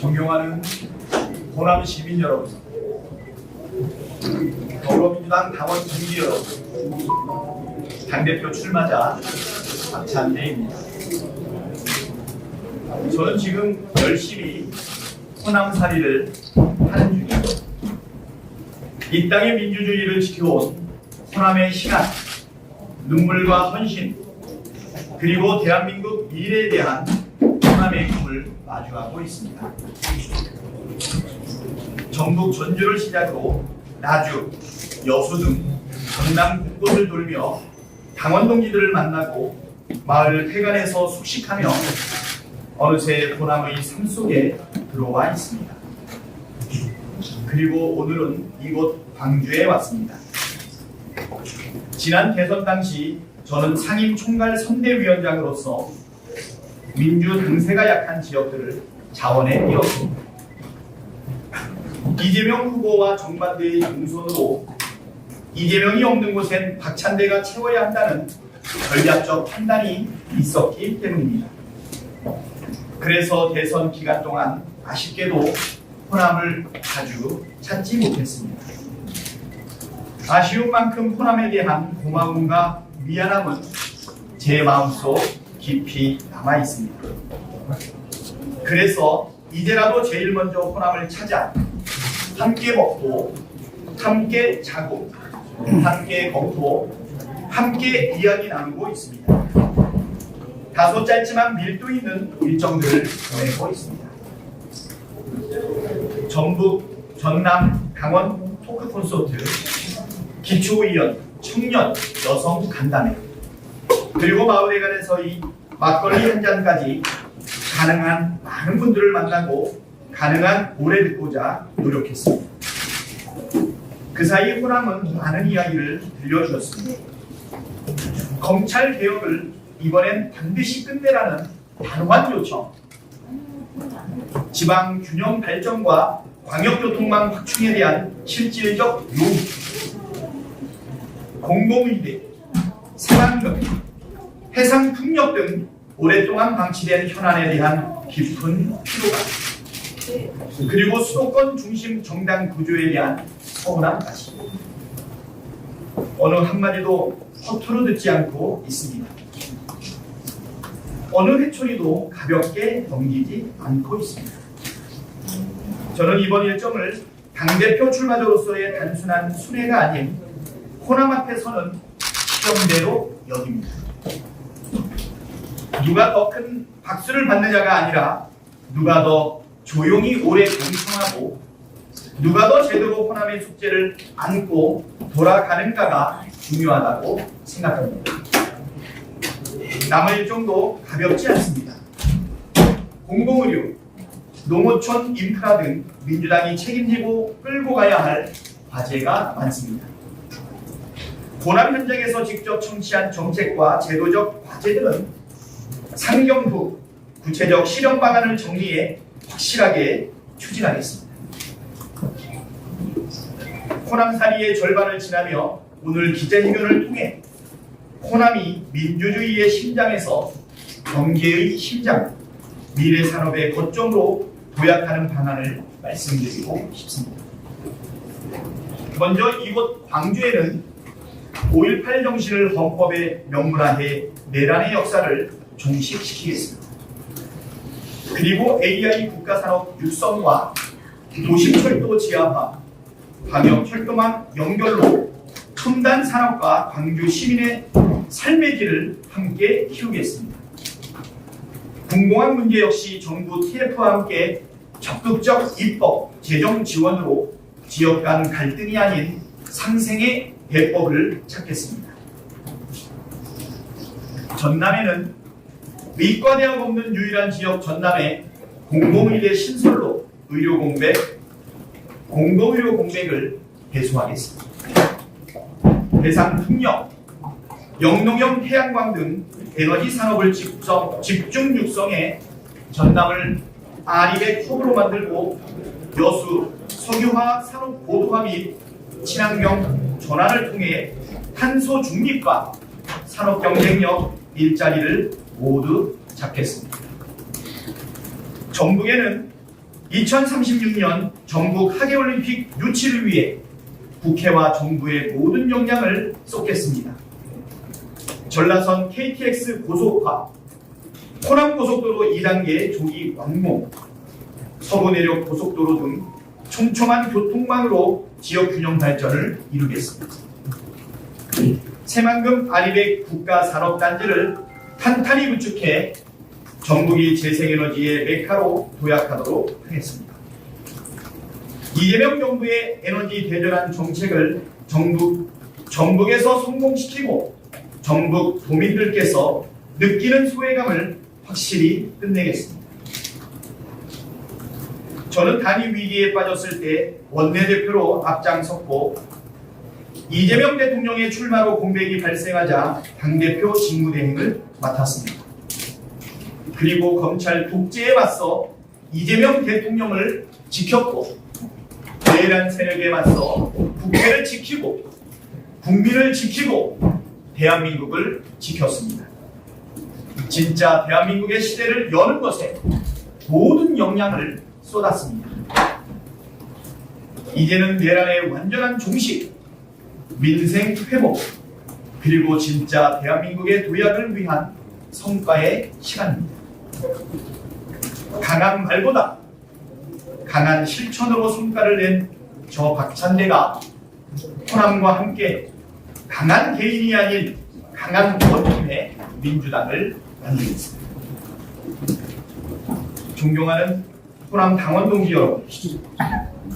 존경하는 호남 시민 여러분, 더불어민주당 당원 동지 여러분, 당대표 출마자 박찬대입니다. 저는 지금 열심히 호남살이를 하는 중입니다. 이 땅의 민주주의를 지켜온 호남의 시간, 눈물과 헌신, 그리고 대한민국 미래에 대한 호남의 꿈을 마주하고 있습니다. 전북 전주를 시작으로 나주, 여수 등 전남 곳곳을 돌며 당원 동지들을 만나고 마을 회관에서 숙식하며 어느새 호남의 삶 속에 들어와 있습니다. 그리고 오늘은 이곳 광주에 왔습니다. 지난 대선 당시 저는 상임 총괄 선대위원장으로서 민주 당세가 약한 지역들을 자원해 이었습니다. 이재명 후보와 정반대의 공손으로 이재명이 없는 곳엔 박찬대가 채워야 한다는 전략적 판단이 있었기 때문입니다. 그래서 대선 기간 동안 아쉽게도 호남을 자주 찾지 못했습니다. 아쉬운 만큼 호남에 대한 고마움과 미안함은 제 마음속 깊이 남아 있습니다. 그래서 이제라도 제일 먼저 호남을 찾아 함께 먹고, 함께 자고, 함께 걷고, 함께 이야기 나누고 있습니다. 다소 짧지만 밀도 있는 일정들을 보내고 있습니다. 전북, 전남, 강원 토크 콘서트, 기초의원, 청년, 여성 간담회, 그리고 마을회관에서의 막걸리 한 잔까지 가능한 많은 분들을 만나고 가능한 오래 듣고자 노력했습니다. 그 사이 호남은 많은 이야기를 들려주었습니다. 검찰 개혁을 이번엔 반드시 끝내라는 단호한 요청, 지방 균형 발전과 광역교통망 확충에 대한 실질적 요구, 공공의대, 생활력, 해상풍력 등 오랫동안 방치된 현안에 대한 깊은 피로감, 그리고 수도권 중심 정당 구조에 대한 서운함까지 어느 한마디도 허투루 듣지 않고 있습니다. 어느 회초리도 가볍게 넘기지 않고 있습니다. 저는 이번 일정을 당대표 출마자로서의 단순한 순회가 아닌 호남 앞에 서는 시험대로 여깁니다. 누가 더 큰 박수를 받느냐가 아니라 누가 더 조용히 오래 공청하고 누가 더 제대로 호남의 숙제를 안고 돌아가는가가 중요하다고 생각합니다. 남은 일정도 가볍지 않습니다. 공공의료, 농어촌 인프라 등 민주당이 책임지고 끌고 가야 할 과제가 많습니다. 호남 현장에서 직접 청취한 정책과 제도적 과제들은 상경 후 구체적 실현 방안을 정리해 확실하게 추진하겠습니다. 호남살이의 절반을 지나며 오늘 기자회견을 통해 호남이 민주주의의 심장에서 경제의 심장, 미래산업의 거점으로 도약하는 방안을 말씀드리고 싶습니다. 먼저 이곳 광주에는 5.18 정신을 헌법에 명문화해 내란의 역사를 종식시키겠습니다. 그리고 AI 국가산업 육성과 도심철도 지하화, 광역철도망 연결로 첨단 산업과 광주 시민의 삶의 길을 함께 키우겠습니다. 공공항 문제 역시 정부 TF와 함께 적극적 입법, 재정 지원으로 지역 간 갈등이 아닌 상생의 대법을 찾겠습니다. 전남에는 의과대학 없는 유일한 지역 전남에 공공의대 신설로 공공의료 공백을 해소하겠습니다. 해상풍력, 영농형 태양광 등 에너지 산업을 집중 육성해 전남을 아리백 톱으로 만들고 여수, 석유화 산업 고도화 및 친환경 전환을 통해 탄소 중립과 산업 경쟁력, 일자리를 모두 잡겠습니다. 전북에는 2036년 전국 하계올림픽 유치를 위해 국회와 정부의 모든 역량을 쏟겠습니다. 전라선 KTX 고속화, 호남고속도로 2단계 조기 완공, 서부내륙 고속도로 등 촘촘한 교통망으로 지역 균형 발전을 이루겠습니다. 새만금 아리백 국가산업단지를 탄탄히 구축해 전북이 재생에너지의 메카로 도약하도록 하겠습니다. 이재명 정부의 에너지 대전환 정책을 전북에서 성공시키고 전북 도민들께서 느끼는 소외감을 확실히 끝내겠습니다. 저는 단위 위기에 빠졌을 때 원내대표로 앞장섰고 이재명 대통령의 출마로 공백이 발생하자 당대표 직무대행을 맡았습니다. 그리고 검찰 독재에 맞서 이재명 대통령을 지켰고 내란 세력에 맞서 국회를 지키고 국민을 지키고 대한민국을 지켰습니다. 진짜 대한민국의 시대를 여는 것에 모든 역량을 쏟았습니다. 이제는 내란의 완전한 종식, 민생 회복, 그리고 진짜 대한민국의 도약을 위한 성과의 시간입니다. 강한 말보다 강한 실천으로 성과를 낸 저 박찬대가 호남과 함께 강한 개인이 아닌 강한 원팀의 민주당을 만들겠습니다. 존경하는 호남 당원 동지 여러분,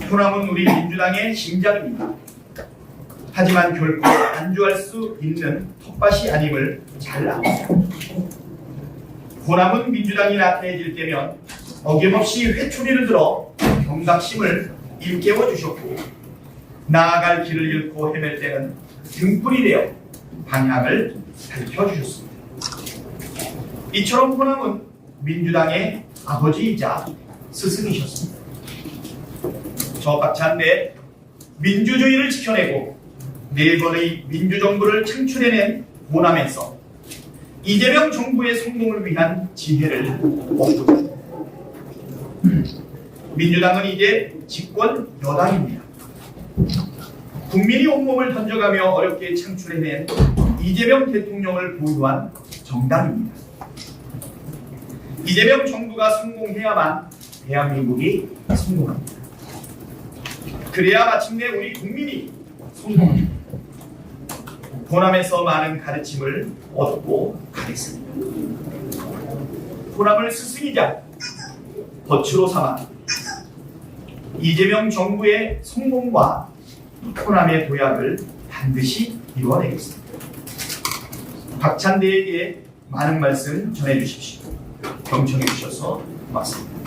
호남은 우리 민주당의 심장입니다. 하지만 결코 안주할 수 있는 텃밭이 아님을 잘 압니다. 호남은 민주당이 나타내질 때면 어김없이 회초리를 들어 경각심을 일깨워 주셨고 나아갈 길을 잃고 헤맬 때는 등불이 되어 방향을 밝혀주셨습니다. 이처럼 호남은 민주당의 아버지이자 스승이셨습니다. 저 박찬대 민주주의를 지켜내고 네 번의 민주정부를 창출해낸 호남에서 이재명 정부의 성공을 위한 지혜를 얻습니다. 민주당은 이제 집권 여당입니다. 국민이 온몸을 던져가며 어렵게 창출해낸 이재명 대통령을 보유한 정당입니다. 이재명 정부가 성공해야만 대한민국이 성공합니다. 그래야 마침내 우리 국민이 성공합니다. 호남에서 많은 가르침을 얻고 가겠습니다. 호남을 스승이자 거치로 삼아 이재명 정부의 성공과 호남의 도약을 반드시 이루어내겠습니다. 박찬대에게 많은 말씀 전해주십시오. 경청해 주셔서 고맙습니다.